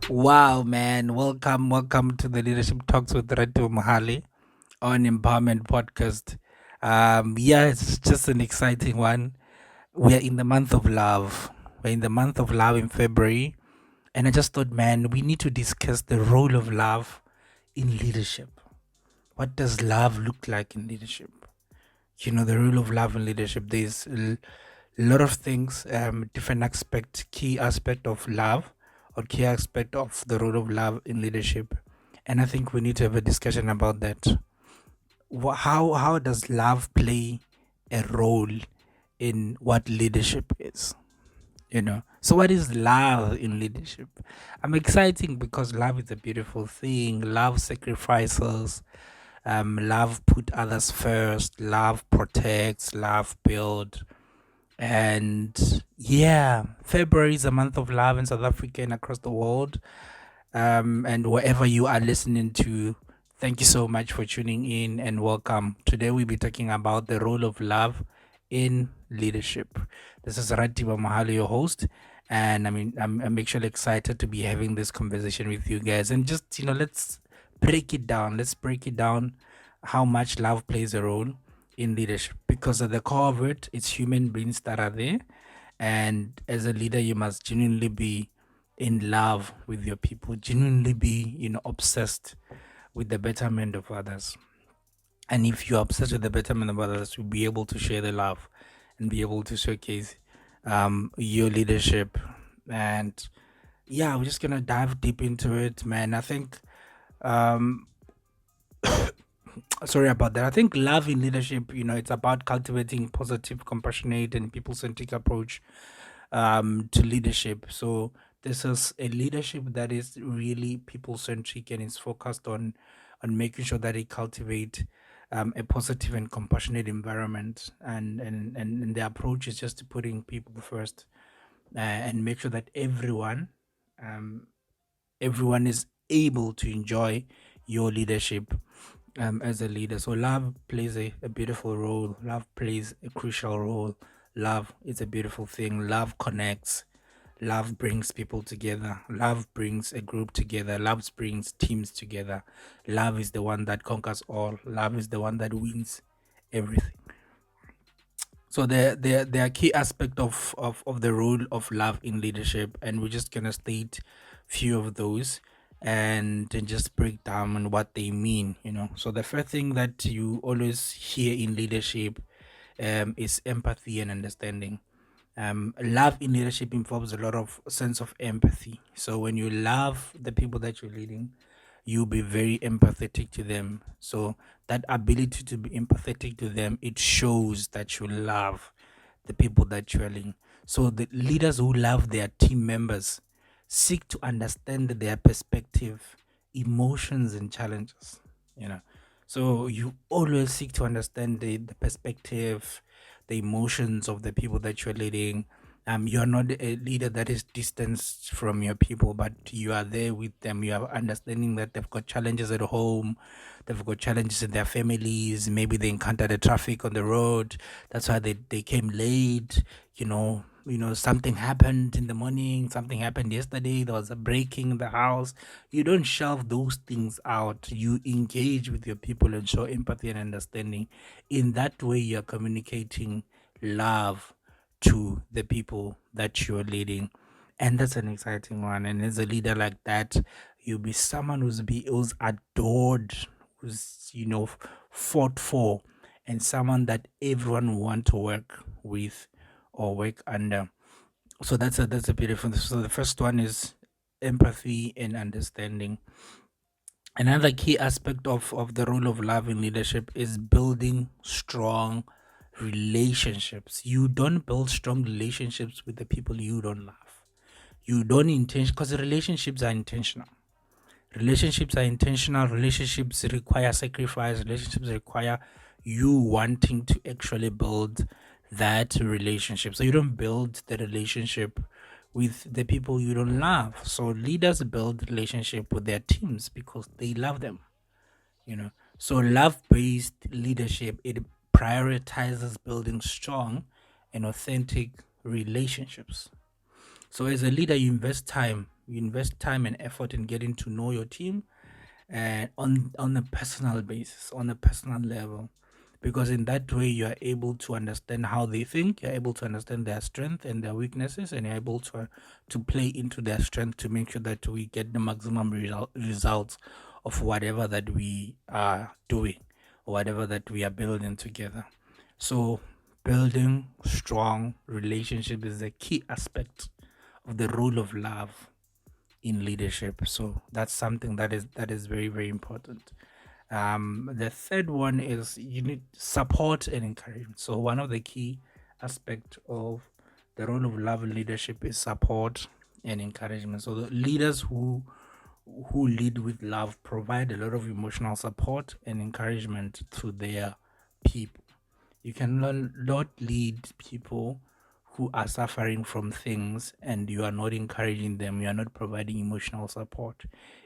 Wow, man. Welcome to the Leadership Talks with Ratiba Mohale on Empowerment Podcast. Yeah, it's just an exciting one. We are in the month of love. We're in the month of love in February. And I just thought, man, we need to discuss the role of love in leadership. What does love look like in leadership? The role of love in leadership. There's lot of things, different aspect, key aspect of love, or key aspect of the role of love in leadership, and I think we need to have a discussion about that. How does love play a role in what leadership is? So what is love in leadership? I'm exciting because love is a beautiful thing. Love sacrifices. Love put others first. Love protects. Love build. And yeah, February is a month of love in South Africa and across the world. And wherever you are listening to, thank you so much for tuning in and welcome. Today we'll be talking about the role of love in leadership. This is Ratiba Mohale, your host. And I'm actually excited to be having this conversation with you guys. And just, let's break it down. Let's break it down how much love plays a role in leadership, because at the core of it, it's human beings that are there. And as a leader, you must genuinely be in love with your people, genuinely be, obsessed with the betterment of others. And if you're obsessed with the betterment of others, you'll be able to share the love and be able to showcase your leadership. And yeah, we're just gonna dive deep into it, man. I think um sorry about that. I think love in leadership, it's about cultivating positive, compassionate, and people-centric approach to leadership. So this is a leadership that is really people-centric and is focused on making sure that it cultivate a positive and compassionate environment, and the approach is just putting people first, and make sure that um, everyone is able to enjoy your leadership as a leader. So love plays a beautiful role. Love plays a crucial role. Love is a beautiful thing. Love connects. Love brings people together. Love brings a group together. Love brings teams together. Love is the one that conquers all. Love is the one that wins everything. So there are key aspect of the role of love in leadership, and we're just gonna state few of those and then just break down on what they mean. So the first thing that you always hear in leadership is empathy and understanding. Love in leadership involves a lot of sense of empathy. So when you love the people that you're leading, you'll be very empathetic to them. So that ability to be empathetic to them, it shows that you love the people that you're leading. So the leaders who love their team members seek to understand their perspective, emotions, and challenges. You know, so you always seek to understand the perspective, the emotions of the people that you're leading. You're not a leader that is distanced from your people, but you are there with them. You are understanding that they've got challenges at home, they've got challenges in their families. Maybe they encountered the traffic on the road. That's why they came late. Something happened in the morning, something happened yesterday, there was a breaking in the house. You don't shelve those things out. You engage with your people and show empathy and understanding. In that way, you're communicating love to the people that you're leading. And that's an exciting one. And as a leader like that, you'll be someone who's adored, who's fought for, and someone that everyone want to work with or work under. So that's a beautiful. So the first one is empathy and understanding. Another key aspect of the role of love in leadership is building strong relationships. You don't build strong relationships with the people you don't love. You don't intention, because relationships are intentional. Relationships are intentional. Relationships require sacrifice. Relationships require you wanting to actually build that relationship. So you don't build the relationship with the people you don't love. So leaders build relationship with their teams because they love them. So love-based leadership, it prioritizes building strong and authentic relationships. So as a leader, you invest time, You invest time and effort in getting to know your team, and on a personal basis, on a personal level, because in that way you are able to understand how they think, you're able to understand their strength and their weaknesses, and you're able to play into their strength to make sure that we get the maximum results of whatever that we are doing, or whatever that we are building together. So building strong relationship is a key aspect of the role of love in leadership. So that's something that is very, very important. The third one is you need support and encouragement. So one of the key aspect of the role of love in leadership is support and encouragement. So the leaders who lead with love provide a lot of emotional support and encouragement to their people. You cannot lead people who are suffering from things and you are not encouraging them, you are not providing emotional support.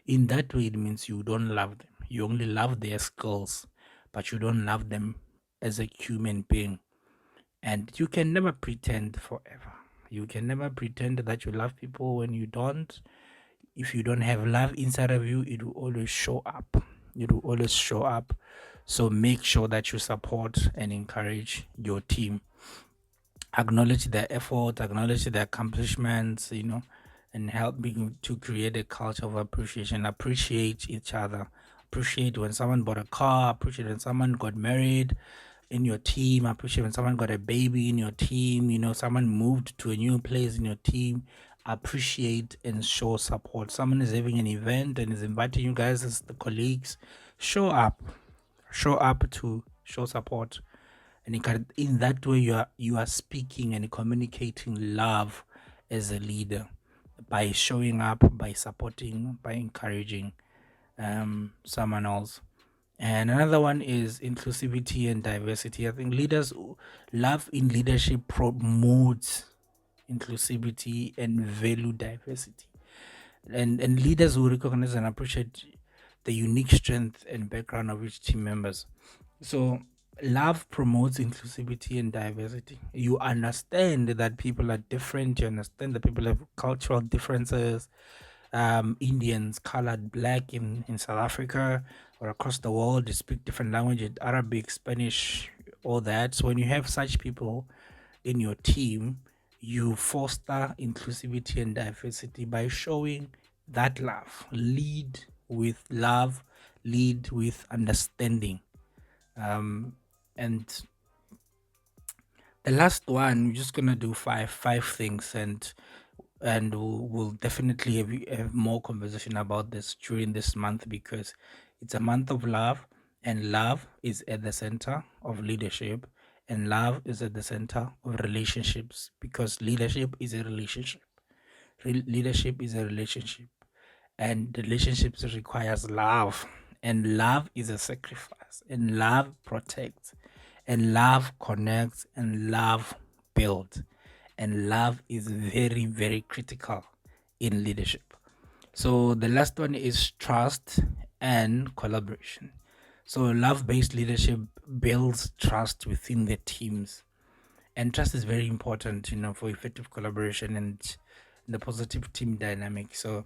In that way, it means you don't love them. You only love their skills, but you don't love them as a human being. And you can never pretend forever. You can never pretend that you love people when you don't. If you don't have love inside of you, it will always show up. It will always show up. So make sure that you support and encourage your team. Acknowledge their effort, acknowledge their accomplishments, and helping to create a culture of appreciation. Appreciate each other. Appreciate when someone bought a car, appreciate when someone got married in your team, appreciate when someone got a baby in your team, someone moved to a new place in your team. Appreciate and show support. Someone is having an event and is inviting you guys as the colleagues. Show up. Show up to show support, and in that way you are speaking and communicating love as a leader, by showing up, by supporting, by encouraging someone else. And another one is inclusivity and diversity. I think love in leadership promotes inclusivity and value diversity, and leaders who recognize and appreciate the unique strength and background of each team members. So love promotes inclusivity and diversity. You understand that people are different. You understand that people have cultural differences. Indians, colored, black in South Africa or across the world, they speak different languages, Arabic, Spanish, all that. So when you have such people in your team, you foster inclusivity and diversity by showing that love. Lead with love, lead with understanding. Um, and the last one, we're just gonna do five things, and we'll definitely have more conversation about this during this month, because it's a month of love, and love is at the center of leadership, and love is at the center of relationships, because leadership is a relationship. Leadership is a relationship, and relationships requires love, and love is a sacrifice, and love protects, and love connects, and love builds, and love is very, very critical in leadership. So the last one is trust and collaboration. So love-based leadership builds trust within the teams, and trust is very important, for effective collaboration and the positive team dynamic. So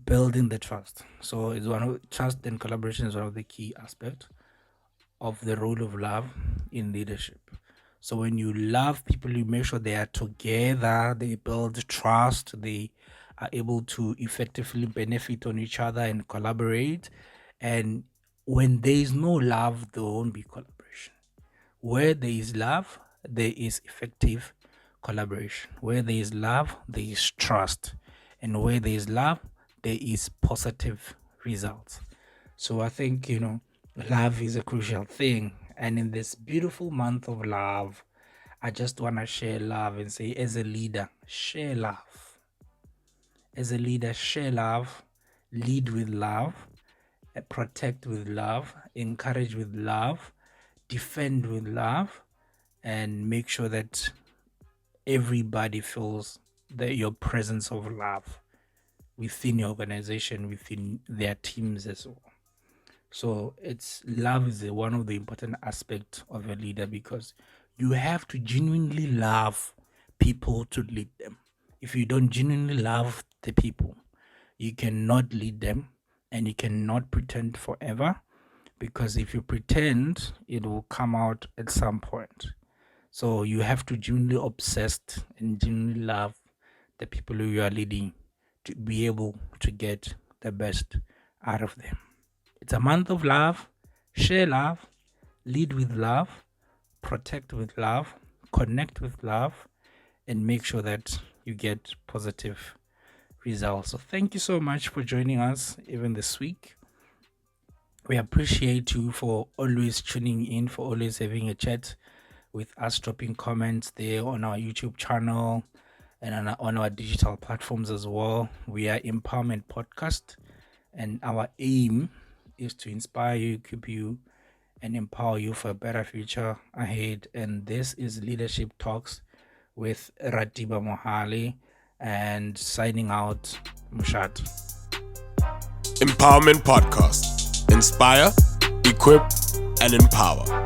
building the trust. So it's one of trust and collaboration is one of the key aspects of the role of love in leadership. So when you love people, you make sure they are together, they build trust, they are able to effectively benefit on each other and collaborate. And when there is no love, there won't be collaboration. Where there is love, there is effective collaboration. Where there is love, there is trust. And where there is love, there is positive results. So I think, love is a crucial thing. And in this beautiful month of love, I just want to share love and say, as a leader, share love. As a leader, share love, lead with love, protect with love, encourage with love, defend with love, and make sure that everybody feels that your presence of love within your organization, within their teams as well. So it's love is one of the important aspects of a leader, because you have to genuinely love people to lead them. If you don't genuinely love the people, You cannot lead them, and you cannot pretend forever, because if you pretend, it will come out at some point. So you have to genuinely obsessed and genuinely love the people who you are leading to be able to get the best out of them. It's a month of love. Share love, lead with love, protect with love, connect with love, and make sure that you get positive results. So thank you so much for joining us even this week. We appreciate you for always tuning in, for always having a chat with us, dropping comments there on our YouTube channel and on our digital platforms as well. We are Empowerment Podcast, and our aim is to inspire you, equip you, and empower you for a better future ahead. And this is Leadership Talks with Ratiba Mohale, and signing out, Mushat. Empowerment Podcast. Inspire, equip, and empower.